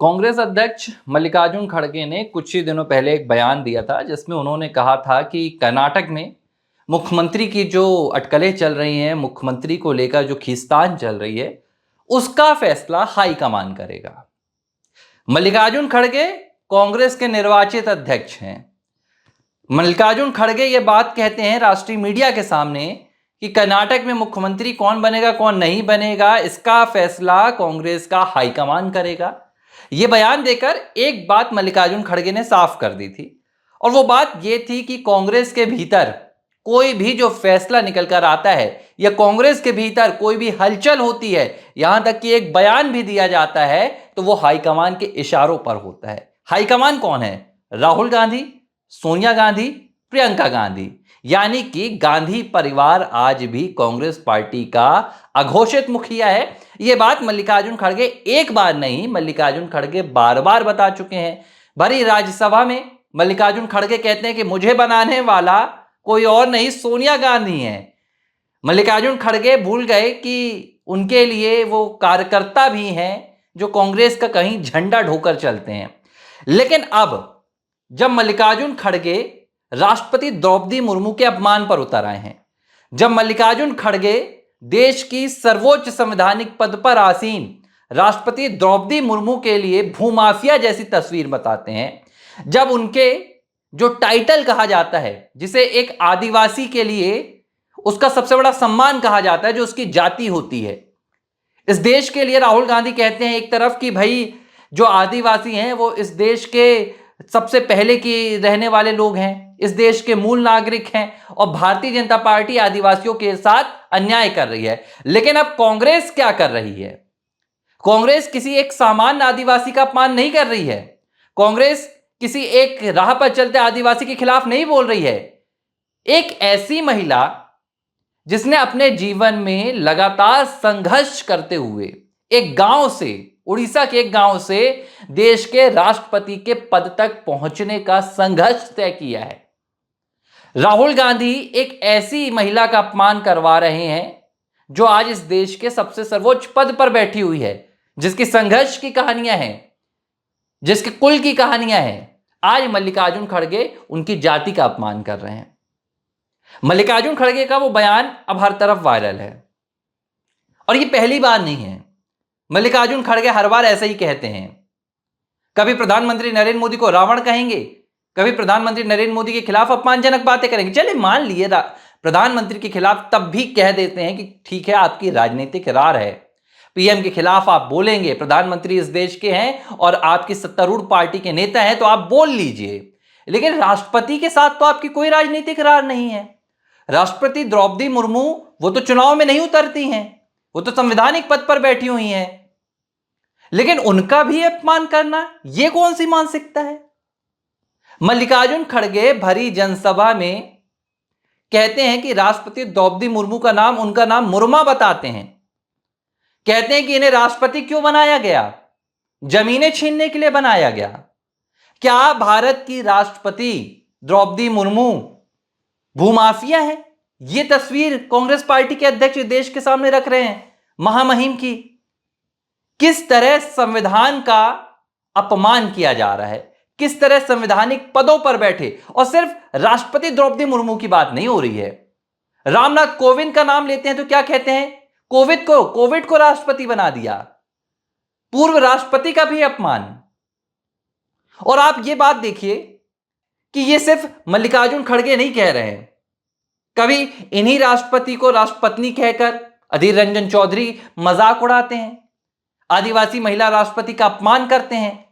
कांग्रेस अध्यक्ष मल्लिकार्जुन खड़गे ने कुछ ही दिनों पहले एक बयान दिया था जिसमें उन्होंने कहा था कि कर्नाटक में मुख्यमंत्री की जो अटकलें चल रही हैं, मुख्यमंत्री को लेकर जो खींचतान चल रही है, उसका फैसला हाईकमान करेगा। मल्लिकार्जुन खड़गे कांग्रेस के निर्वाचित अध्यक्ष हैं। मल्लिकार्जुन खड़गे ये बात कहते हैं राष्ट्रीय मीडिया के सामने कि कर्नाटक में मुख्यमंत्री कौन बनेगा कौन नहीं बनेगा, इसका फैसला कांग्रेस का हाईकमान करेगा। यह बयान देकर एक बात मल्लिकार्जुन खड़गे ने साफ कर दी थी, और वो बात यह थी कि कांग्रेस के भीतर कोई भी जो फैसला निकल कर आता है या कांग्रेस के भीतर कोई भी हलचल होती है, यहां तक कि एक बयान भी दिया जाता है, तो वो हाईकमान के इशारों पर होता है। हाईकमान कौन है? राहुल गांधी, सोनिया गांधी, प्रियंका गांधी, यानी कि गांधी परिवार आज भी कांग्रेस पार्टी का अघोषित मुखिया है। यह बात मल्लिकार्जुन खड़गे एक बार नहीं, मल्लिकार्जुन खड़गे बार बार बता चुके हैं। भरी राज्यसभा में मल्लिकार्जुन खड़गे कहते हैं कि मुझे बनाने वाला कोई और नहीं, सोनिया गांधी है। मल्लिकार्जुन खड़गे भूल गए कि उनके लिए वो कार्यकर्ता भी हैं जो कांग्रेस का कहीं झंडा ढोकर चलते हैं। लेकिन अब जब मल्लिकार्जुन खड़गे राष्ट्रपति द्रौपदी मुर्मू के अपमान पर उतर आए हैं, जब मल्लिकार्जुन खड़गे देश की सर्वोच्च संवैधानिक पद पर आसीन राष्ट्रपति द्रौपदी मुर्मू के लिए भूमाफिया जैसी तस्वीर बताते हैं, जब उनके जो टाइटल कहा जाता है, जिसे एक आदिवासी के लिए उसका सबसे बड़ा सम्मान कहा जाता है, जो उसकी जाति होती है, इस देश के लिए राहुल गांधी कहते हैं एक तरफ कि भाई जो आदिवासी हैं वो इस देश के सबसे पहले की रहने वाले लोग हैं, इस देश के मूल नागरिक हैं, और भारतीय जनता पार्टी आदिवासियों के साथ अन्याय कर रही है। लेकिन अब कांग्रेस क्या कर रही है? कांग्रेस किसी एक सामान्य आदिवासी का अपमान नहीं कर रही है। कांग्रेस किसी एक राह पर चलते आदिवासी के खिलाफ नहीं बोल रही है। एक ऐसी महिला जिसने अपने जीवन में लगातार संघर्ष करते हुए एक गांव से, उड़ीसा के एक गांव से देश के राष्ट्रपति के पद तक पहुंचने का संघर्ष तय किया है। राहुल गांधी एक ऐसी महिला का अपमान करवा रहे हैं जो आज इस देश के सबसे सर्वोच्च पद पर बैठी हुई है, जिसकी संघर्ष की कहानियां हैं, जिसके कुल की कहानियां हैं। आज मल्लिकार्जुन खड़गे उनकी जाति का अपमान कर रहे हैं। मल्लिकार्जुन खड़गे का वो बयान अब हर तरफ वायरल है, और ये पहली बार नहीं है। मल्लिकार्जुन खड़गे हर बार ऐसे ही कहते हैं। कभी प्रधानमंत्री नरेंद्र मोदी को रावण कहेंगे, कभी प्रधानमंत्री नरेंद्र मोदी के खिलाफ अपमानजनक बातें करेंगे। चलिए मान लिए प्रधानमंत्री के खिलाफ, तब भी कह देते हैं कि ठीक है, आपकी राजनीतिक रार है, पीएम के खिलाफ आप बोलेंगे, प्रधानमंत्री इस देश के हैं और आपकी सत्तारूढ़ पार्टी के नेता हैं, तो आप बोल लीजिए। लेकिन राष्ट्रपति के साथ तो आपकी कोई राजनीतिक रार नहीं है। राष्ट्रपति द्रौपदी मुर्मू वो तो चुनाव में नहीं उतरती हैं, वो तो संवैधानिक पद पर बैठी हुई हैं, लेकिन उनका भी अपमान करना, यह कौन सी मानसिकता है? मल्लिकार्जुन खड़गे भरी जनसभा में कहते हैं कि राष्ट्रपति द्रौपदी मुर्मू का नाम, उनका नाम मुर्मा बताते हैं। कहते हैं कि इन्हें राष्ट्रपति क्यों बनाया गया? जमीनें छीनने के लिए बनाया गया। क्या भारत की राष्ट्रपति द्रौपदी मुर्मू भूमाफिया है? यह तस्वीर कांग्रेस पार्टी के अध्यक्ष देश के सामने रख रहे हैं, महामहिम की। किस तरह संविधान का अपमान किया जा रहा है, किस तरह संवैधानिक पदों पर बैठे, और सिर्फ राष्ट्रपति द्रौपदी मुर्मू की बात नहीं हो रही है। रामनाथ कोविंद का नाम लेते हैं तो क्या कहते हैं? कोविड को राष्ट्रपति बना दिया, पूर्व राष्ट्रपति का भी अपमान। और आप ये बात देखिए कि ये सिर्फ मल्लिकार्जुन खड़गे नहीं कह रहे हैं। कभी इन्हीं राष्ट्रपति को राष्ट्रपत्नी कहकर अधीर रंजन चौधरी मजाक उड़ाते हैं, आदिवासी महिला राष्ट्रपति का अपमान करते हैं।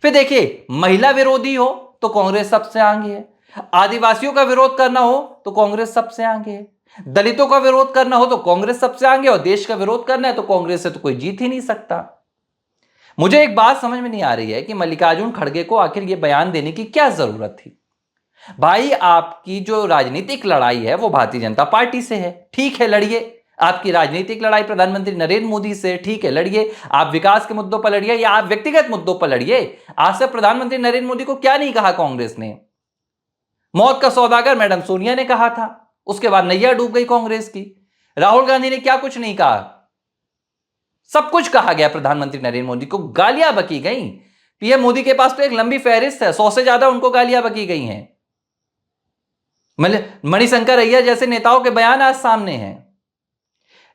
फिर देखिए, महिला विरोधी हो तो कांग्रेस सबसे आगे है, आदिवासियों का विरोध करना हो तो कांग्रेस सबसे आगे है, दलितों का विरोध करना हो तो कांग्रेस सबसे आगे, और देश का विरोध करना है तो कांग्रेस से तो कोई जीत ही नहीं सकता। मुझे एक बात समझ में नहीं आ रही है कि मल्लिकार्जुन खड़गे को आखिर यह बयान देने की क्या जरूरत थी। भाई, आपकी जो राजनीतिक लड़ाई है वो भारतीय जनता पार्टी से है, ठीक है, लड़िए। आपकी राजनीतिक लड़ाई प्रधानमंत्री नरेंद्र मोदी से, ठीक है, लड़िए। आप विकास के मुद्दों पर लड़िए या आप व्यक्तिगत मुद्दों पर लड़िए। आज से प्रधानमंत्री नरेंद्र मोदी को क्या नहीं कहा कांग्रेस ने? मौत का सौदागर मैडम सोनिया ने कहा था, उसके बाद नैया डूब गई कांग्रेस की। राहुल गांधी ने क्या कुछ नहीं कहा, सब कुछ कहा गया प्रधानमंत्री नरेंद्र मोदी को, गालियां बकी गई। पीएम मोदी के पास तो एक लंबी फहरिस्त है, 100 से ज्यादा उनको गालियां बकी गई हैं। मणिशंकर अय्यर जैसे नेताओं के बयान आज सामने हैं।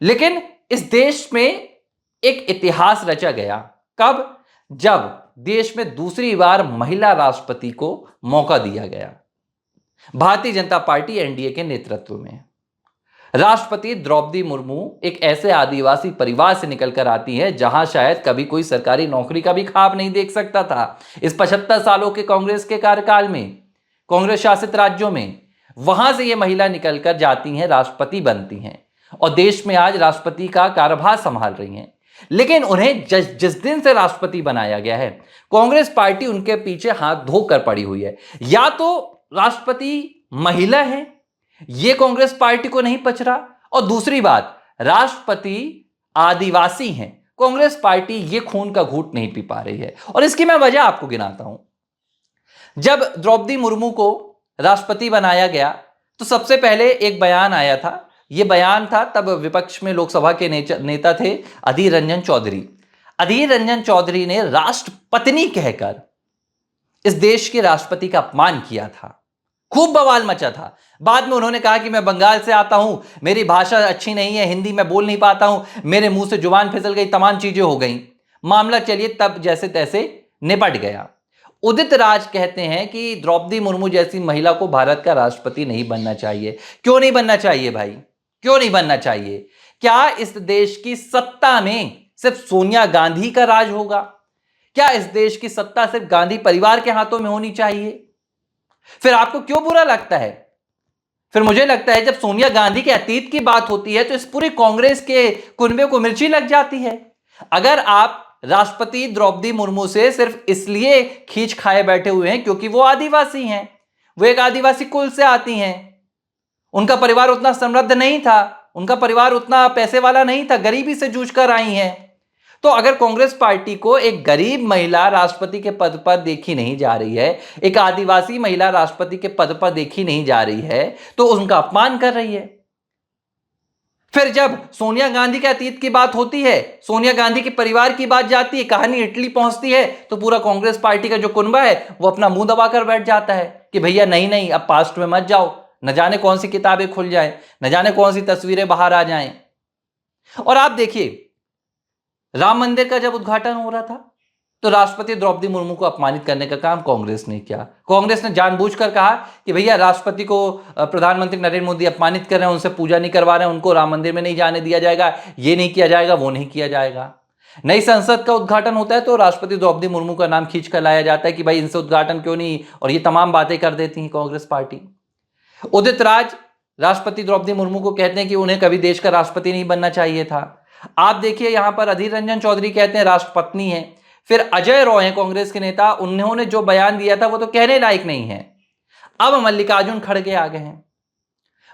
लेकिन इस देश में एक इतिहास रचा गया। कब? जब देश में दूसरी बार महिला राष्ट्रपति को मौका दिया गया, भारतीय जनता पार्टी एनडीए के नेतृत्व में। राष्ट्रपति द्रौपदी मुर्मू एक ऐसे आदिवासी परिवार से निकलकर आती है जहां शायद कभी कोई सरकारी नौकरी का भी ख्वाब नहीं देख सकता था। इस 75 सालों के कांग्रेस के कार्यकाल में, कांग्रेस शासित राज्यों में, वहां से ये महिला निकलकर जाती हैं, राष्ट्रपति बनती हैं और देश में आज राष्ट्रपति का कार्यभार संभाल रही हैं। लेकिन उन्हें जिस दिन से राष्ट्रपति बनाया गया है, कांग्रेस पार्टी उनके पीछे हाथ धोकर पड़ी हुई है। या तो राष्ट्रपति महिला है, यह कांग्रेस पार्टी को नहीं पच रहा, और दूसरी बात, राष्ट्रपति आदिवासी हैं, कांग्रेस पार्टी ये खून का घूंट नहीं पी पा रही है। और इसकी मैं वजह आपको गिनाता हूं। जब द्रौपदी मुर्मू को राष्ट्रपति बनाया गया तो सबसे पहले एक बयान आया था। यह बयान था, तब विपक्ष में लोकसभा के नेता थे अधीर रंजन चौधरी। अधीर रंजन चौधरी ने राष्ट्रपत्नी कहकर इस देश के राष्ट्रपति का अपमान किया था। खूब बवाल मचा था। बाद में उन्होंने कहा कि मैं बंगाल से आता हूं, मेरी भाषा अच्छी नहीं है, हिंदी में बोल नहीं पाता हूं, मेरे मुंह से जुबान फिसल गई, तमाम चीजें हो गई। मामला चलिए तब जैसे तैसे निपट गया। उदित राज कहते हैं कि द्रौपदी मुर्मू जैसी महिला को भारत का राष्ट्रपति नहीं बनना चाहिए। क्यों नहीं बनना चाहिए भाई? क्यों नहीं बनना चाहिए? क्या इस देश की सत्ता में सिर्फ सोनिया गांधी का राज होगा? क्या इस देश की सत्ता सिर्फ गांधी परिवार के हाथों में होनी चाहिए? फिर आपको क्यों बुरा लगता है? फिर मुझे लगता है जब सोनिया गांधी के अतीत की बात होती है तो इस पूरी कांग्रेस के कुनबे को मिर्ची लग जाती है। अगर आप राष्ट्रपति द्रौपदी मुर्मू से सिर्फ इसलिए खींच खाए बैठे हुए हैं क्योंकि वो आदिवासी हैं, वो एक आदिवासी कुल से आती हैं, उनका परिवार उतना समृद्ध नहीं था, उनका परिवार उतना पैसे वाला नहीं था, गरीबी से जूझकर आई हैं, तो अगर कांग्रेस पार्टी को एक गरीब महिला राष्ट्रपति के पद पर देखी नहीं जा रही है, एक आदिवासी महिला राष्ट्रपति के पद पर देखी नहीं जा रही है, तो उनका अपमान कर रही है। फिर जब सोनिया गांधी के अतीत की बात होती है, सोनिया गांधी के परिवार की बात जाती है, कहानी इटली पहुंचती है, तो पूरा कांग्रेस पार्टी का जो कुनबा है वो अपना मुंह दबाकर बैठ जाता है कि भैया नहीं नहीं, अब पास्ट में मत जाओ, न जाने कौन सी किताबें खुल जाएं, न जाने कौन सी तस्वीरें बाहर आ जाएं। और आप देखिए, राम मंदिर का जब उद्घाटन हो रहा था तो राष्ट्रपति द्रौपदी मुर्मू को अपमानित करने का काम कांग्रेस ने किया। कांग्रेस ने जानबूझकर कहा कि भैया राष्ट्रपति को प्रधानमंत्री नरेंद्र मोदी अपमानित कर रहे हैं, उनसे पूजा नहीं करवा रहे हैं, उनको राम मंदिर में नहीं जाने दिया जाएगा, ये नहीं किया जाएगा, वो नहीं किया जाएगा। नई संसद का उद्घाटन होता है तो राष्ट्रपति द्रौपदी मुर्मू का नाम खींच कर लाया जाता है कि भाई इनसे उद्घाटन क्यों नहीं, और ये तमाम बातें कर देती है कांग्रेस पार्टी। उदित राज राष्ट्रपति द्रौपदी मुर्मू को कहते हैं कि उन्हें कभी देश का राष्ट्रपति नहीं बनना चाहिए था। आप देखिए यहां पर अधीर रंजन चौधरी कहते हैं राष्ट्रपत्नी है। फिर अजय रॉय हैं कांग्रेस के नेता, उन्होंने जो बयान दिया था वो तो कहने लायक नहीं है। अब मल्लिकार्जुन खड़गे आ गए हैं।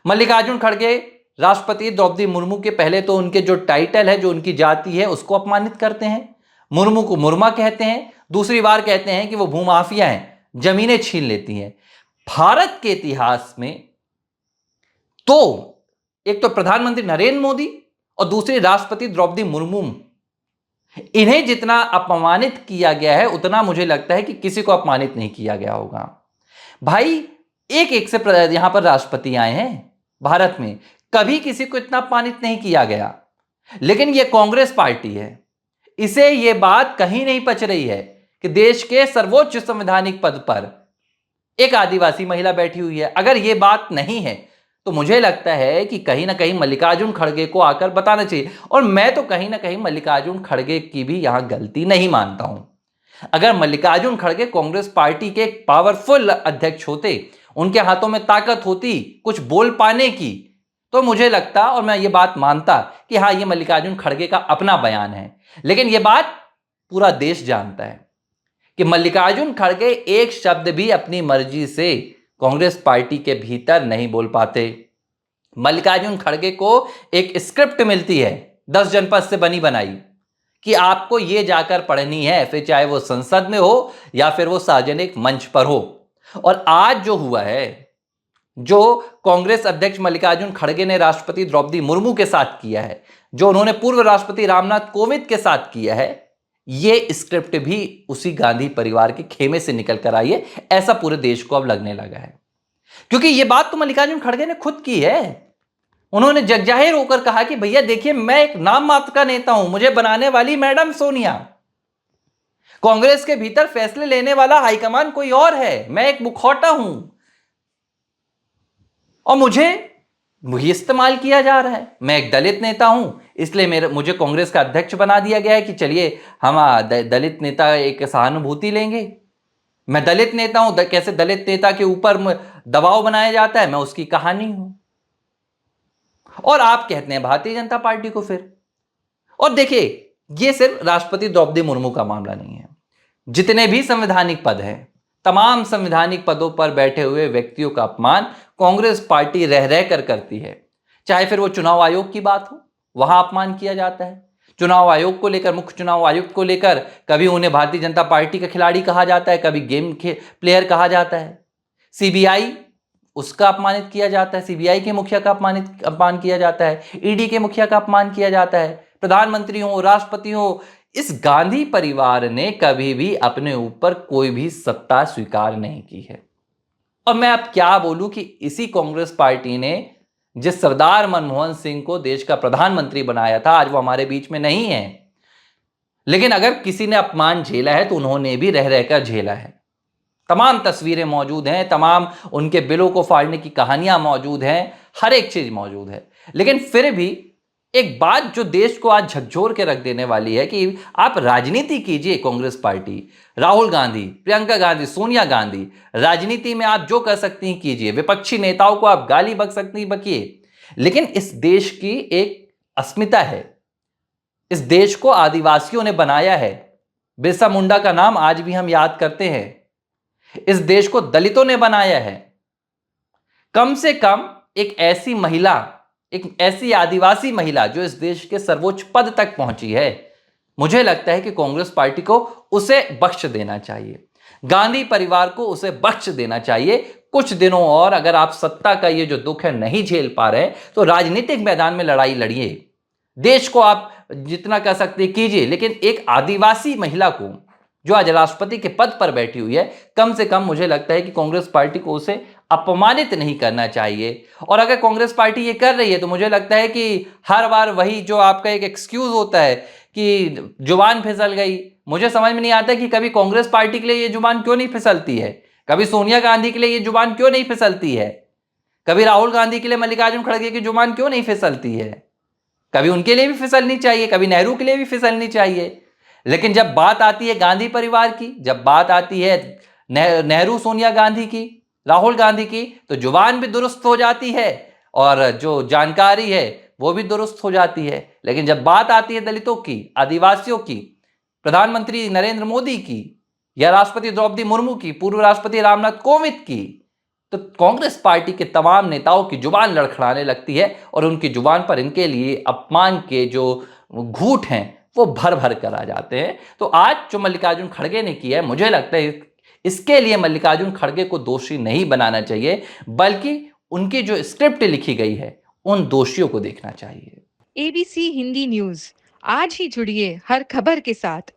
मल्लिकार्जुन खड़गे राष्ट्रपति द्रौपदी मुर्मू के पहले तो उनके जो टाइटल है, जो उनकी जाति है, उसको अपमानित करते हैं, मुर्मू को मुर्मा कहते हैं, दूसरी बार कहते हैं कि वो भूमाफिया हैं, जमीनें छीन लेती हैं। भारत के इतिहास में तो एक तो प्रधानमंत्री नरेंद्र मोदी और दूसरी राष्ट्रपति द्रौपदी मुर्मू, इन्हें जितना अपमानित किया गया है उतना मुझे लगता है कि किसी को अपमानित नहीं किया गया होगा। भाई एक एक से यहां पर राष्ट्रपति आए हैं भारत में, कभी किसी को इतना अपमानित नहीं किया गया। लेकिन यह कांग्रेस पार्टी है, इसे यह बात कहीं नहीं पच रही है कि देश के सर्वोच्च संवैधानिक पद पर एक आदिवासी महिला बैठी हुई है। अगर यह बात नहीं है तो मुझे लगता है कि कहीं ना कहीं मल्लिकार्जुन खड़गे को आकर बताना चाहिए। और मैं तो कहीं ना कहीं मल्लिकार्जुन खड़गे की भी यहां गलती नहीं मानता हूं। अगर मल्लिकार्जुन खड़गे कांग्रेस पार्टी के एक पावरफुल अध्यक्ष होते, उनके हाथों में ताकत होती कुछ बोल पाने की, तो मुझे लगता और मैं ये बात मानता कि हाँ, ये मल्लिकार्जुन खड़गे का अपना बयान है। लेकिन ये बात पूरा देश जानता है कि मल्लिकार्जुन खड़गे एक शब्द भी अपनी मर्जी से कांग्रेस पार्टी के भीतर नहीं बोल पाते। मल्लिकार्जुन खड़गे को एक स्क्रिप्ट मिलती है 10 जनपद से बनी बनाई कि आपको ये जाकर पढ़नी है, फिर चाहे वो संसद में हो या फिर वो सार्वजनिक मंच पर हो। और आज जो हुआ है, जो कांग्रेस अध्यक्ष मल्लिकार्जुन खड़गे ने राष्ट्रपति द्रौपदी मुर्मू के साथ किया है, जो उन्होंने पूर्व राष्ट्रपति रामनाथ कोविंद के साथ किया है, ये स्क्रिप्ट भी उसी गांधी परिवार के खेमे से निकल कर आई है, ऐसा पूरे देश को अब लगने लगा है। क्योंकि ये बात तो मल्लिकार्जुन खड़गे ने खुद की है। उन्होंने जगजाहिर होकर कहा कि भैया देखिए, मैं एक नाम मात्र का नेता हूं, मुझे बनाने वाली मैडम सोनिया, कांग्रेस के भीतर फैसले लेने वाला हाईकमान कोई और है, मैं एक मुखौटा हूं और मुझे इस्तेमाल किया जा रहा है। मैं एक दलित नेता हूं, इसलिए मुझे कांग्रेस का अध्यक्ष बना दिया गया है कि चलिए हम दलित नेता एक सहानुभूति लेंगे। मैं दलित नेता हूं, कैसे दलित नेता के ऊपर दबाव बनाया जाता है, मैं उसकी कहानी हूं। और आप कहते हैं भारतीय जनता पार्टी को फिर। और देखिए, ये सिर्फ राष्ट्रपति द्रौपदी मुर्मू का मामला नहीं है। जितने भी संवैधानिक पद हैं, तमाम संवैधानिक पदों पर बैठे हुए व्यक्तियों का अपमान कांग्रेस पार्टी रह रह कर करती है। चाहे फिर वो चुनाव आयोग की बात हो, वहां अपमान किया जाता है। चुनाव आयोग को लेकर, मुख्य चुनाव आयुक्त को लेकर कभी उन्हें भारतीय जनता पार्टी का खिलाड़ी कहा जाता है, कभी गेम के प्लेयर कहा जाता है। सीबीआई, उसका अपमानित किया जाता है, सीबीआई के मुखिया का अपमान किया जाता है, ईडी के मुखिया का अपमान किया जाता है। प्रधानमंत्री हो, राष्ट्रपति हो, इस गांधी परिवार ने कभी भी अपने ऊपर कोई भी सत्ता स्वीकार नहीं की है। और मैं अब क्या बोलूं कि इसी कांग्रेस पार्टी ने जिस सरदार मनमोहन सिंह को देश का प्रधानमंत्री बनाया था, आज वो हमारे बीच में नहीं है। लेकिन अगर किसी ने अपमान झेला है तो उन्होंने भी रह रहकर झेला है। तमाम तस्वीरें मौजूद हैं, तमाम उनके बिलों को फाड़ने की कहानियां मौजूद हैं, हर एक चीज मौजूद है। लेकिन फिर भी एक बात जो देश को आज झकझोर के रख देने वाली है कि आप राजनीति कीजिए, कांग्रेस पार्टी, राहुल गांधी, प्रियंका गांधी, सोनिया गांधी, राजनीति में आप जो कर सकती हैं कीजिए, विपक्षी नेताओं को आप गाली बक सकती हैं बकिए, लेकिन इस देश की एक अस्मिता है। इस देश को आदिवासियों ने बनाया है। बिरसा मुंडा का नाम आज भी हम याद करते हैं। इस देश को दलितों ने बनाया है। कम से कम एक ऐसी महिला, एक ऐसी आदिवासी महिला जो इस देश के सर्वोच्च पद तक पहुंची है, मुझे लगता है कि कांग्रेस पार्टी को उसे बख्श देना चाहिए, गांधी परिवार को उसे बख्श देना चाहिए। कुछ दिनों और अगर आप सत्ता का ये जो दुख है नहीं झेल पा रहे तो राजनीतिक मैदान में लड़ाई लड़िए, देश को आप जितना कर सकते कीजिए, लेकिन एक आदिवासी महिला को जो आज राष्ट्रपति के पद पर बैठी हुई है, कम से कम मुझे लगता है कि कांग्रेस पार्टी को उसे अपमानित नहीं करना चाहिए। और अगर कांग्रेस पार्टी ये कर रही है तो मुझे लगता है कि हर बार वही जो आपका एक एक्सक्यूज होता है कि जुबान फिसल गई, मुझे समझ में नहीं आता कि कभी कांग्रेस पार्टी के लिए ये जुबान क्यों नहीं फिसलती है, कभी सोनिया गांधी के लिए ये जुबान क्यों नहीं फिसलती है, कभी राहुल गांधी के लिए मल्लिकार्जुन खड़गे की जुबान क्यों नहीं फिसलती है। कभी उनके लिए भी फिसलनी चाहिए, कभी नेहरू के लिए भी फिसलनी चाहिए। लेकिन जब बात आती है गांधी परिवार की, जब बात आती है नेहरू सोनिया गांधी की, राहुल गांधी की, तो जुबान भी दुरुस्त हो जाती है और जो जानकारी है वो भी दुरुस्त हो जाती है। लेकिन जब बात आती है दलितों की, आदिवासियों की, प्रधानमंत्री नरेंद्र मोदी की, या राष्ट्रपति द्रौपदी मुर्मू की, पूर्व राष्ट्रपति रामनाथ कोविंद की, तो कांग्रेस पार्टी के तमाम नेताओं की जुबान लड़खड़ाने लगती है और उनकी जुबान पर इनके लिए अपमान के जो घूंट हैं वो भर भर कर आ जाते हैं। तो आज जो मल्लिकार्जुन खड़गे ने किया है, मुझे लगता है इसके लिए मल्लिकार्जुन खड़गे को दोषी नहीं बनाना चाहिए, बल्कि उनकी जो स्क्रिप्ट लिखी गई है उन दोषियों को देखना चाहिए। एबीसी हिंदी न्यूज, आज ही जुड़िए हर खबर के साथ।